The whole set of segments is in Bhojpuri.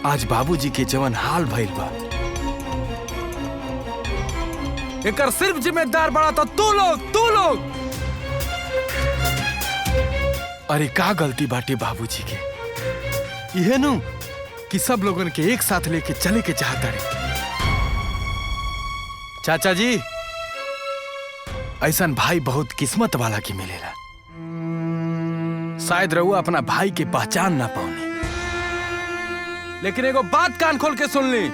आज बाबूजी के जवन हाल भइल बा, एकर सिर्फ जिम्मेदार बड़ा तो तू लोग। अरे का गलती बाटे बाबूजी के, यह नु कि सब लोगन के एक साथ लेके चले के चाहता रे। चाचा जी, ऐसा भाई बहुत किस्मत वाला की मिलेला। शायद रहुआ अपना भाई के पहचान ना पाओने, लेकिन एगो बात कान खोल के सुन ली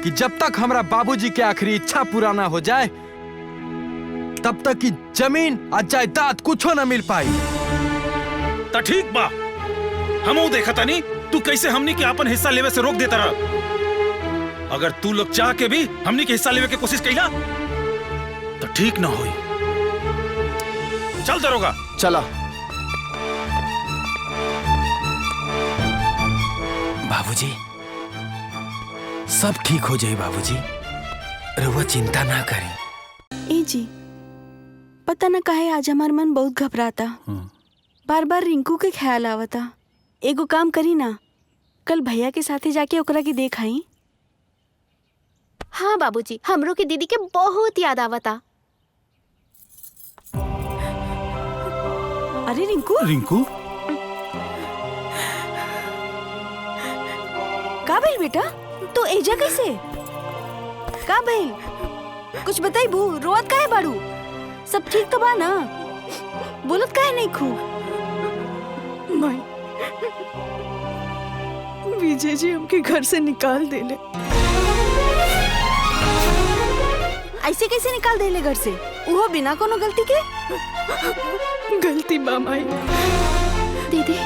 कि जब तक हमरा बाबूजी के आखिरी इच्छा पूरा ना हो जाए, तब तक की जमीन और जायदाद कुछो ना मिल पाई। तो ठीक बा, हमू देखा तानी तू कैसे हमनी के अपन हिस्सा लेवे से रोक देता रहा। अगर तू लोग चाह के भी हमनी के हिस्सा लेवे के कोशिश कईला तो ठीक ना होई। चल दरोगा, चला। बाबूजी, सब ठीक हो जाए बाबूजी, रहुआ चिंता ना करें। ए जी, पता न काहे आज हमार मन बहुत घबराता, बार बार रिंकू के ख्याल आवता। एगो काम करी ना, कल भैया के साथे जाके ओकरा के देख आई। हाँ बाबूजी, हमरो के दीदी के बहुत याद आवता। अरे रिंकू, का भइल बेटा, तो एजा कैसे? का भइल? कुछ बताई बू, रोवत काहे बाड़ू? सब ठीक तो बा ना? बोलत काहे नहीं खू? माई, विजय जी हमके घर से निकाल देले। ऐसे कैसे निकाल देले घर से? वो बिना कोनो गलती के? गलती बा माई, दीदी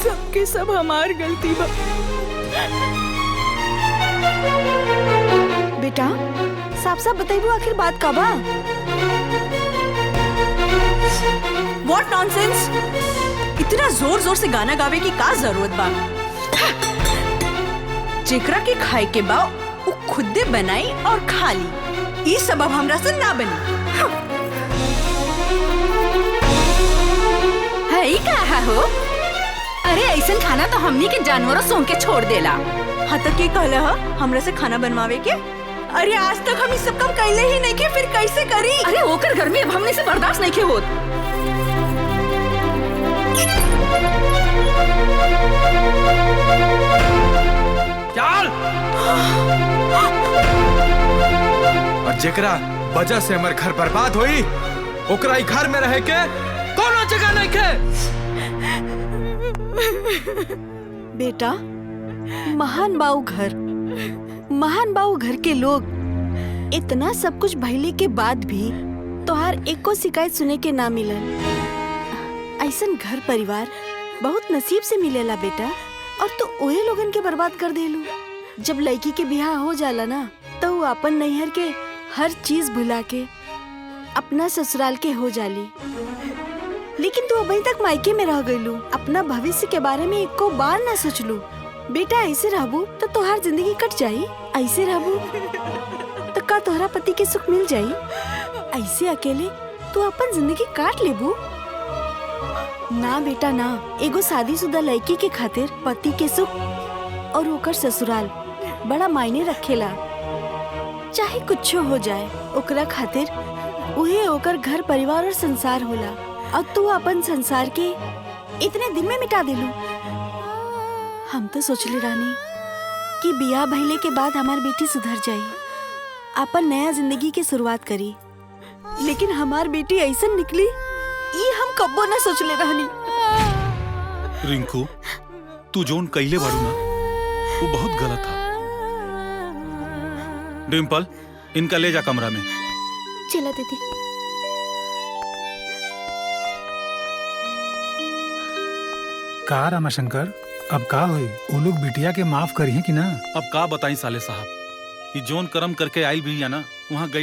सबके सब हमार गलती बा। बेटा साफ साफ बताइबू आखिर बात का बा? What nonsense! इतना जोर जोर से गाना गावे की का जरूरत बा? जेकरा के खाए के बा वो खुदे बनाई और खा ली। ये सबब हमरा से ना बनी। है ही कहा हो? अरे ऐसा खाना तो हमनी के जानवरों सोंग के छोड़ देला। हाँ तो के कहला हा हमरा से खाना बनवावे के? अरे आज तक हम इस सब काम कैले ही नहीं के, फिर कैसे करी? अरे ओकर घर में अब हमने से बर्दाश्त नहीं के होत। चल। और जेकरा वजह से हमार घर बर्बाद हुई, ओकरा ही घर में रहे के कोनो जगह नहीं के। बेटा, महान बाऊ घर के लोग इतना सब कुछ भइले के बाद भी तोहार एको शिकायत सुने के ना मिलल। ऐसन घर परिवार बहुत नसीब से मिलेला बेटा, और तो ओहे लोगन के बर्बाद कर देलू। जब लड़की के बियाह हो जाला ना, तो वो अपन नैहर के हर चीज भुला के अपना ससुराल के हो जाली। लेकिन तू अभी तक मायके में रह गईलू, अपना भविष्य के बारे में एको बार ना सोचलू। बेटा ऐसे रहबू तो तोहार जिंदगी कट जाई। ऐसे रहबू तो का तोहरा पति के सुख मिल जाई? ऐसे अकेले तू अपन जिंदगी काट लेबू? ना बेटा ना, एगो शादीशुदा लड़की के खातिर पति के सुख और ओकर ससुराल बड़ा मायने रखेला। चाहे कुछ हो जाए, ओकरा खातिर उहे ओकर घर परिवार और संसार होला, और तू अपन संसार के इतने दिन में मिटा देलू। हम तो सोचले रानी कि बियाह भइले के बाद हमार बेटी सुधर जाई, अपन नया जिंदगी की शुरुआत करी, लेकिन हमार बेटी ऐसा निकली ये हम कब्बो ना सोचले रहनी। रिंकू, तू जोन कैले बाड़ू ना वो बहुत गलत था। डिम्पल, इनका ले जा कमरा में। चला दीदी। का रामाशंकर, अब का हुई? वो लोग बिटिया के माफ करी है कि ना? अब का बताई साले साहब, ये जोन कर्म करके आयल भी है ना, वहाँ गई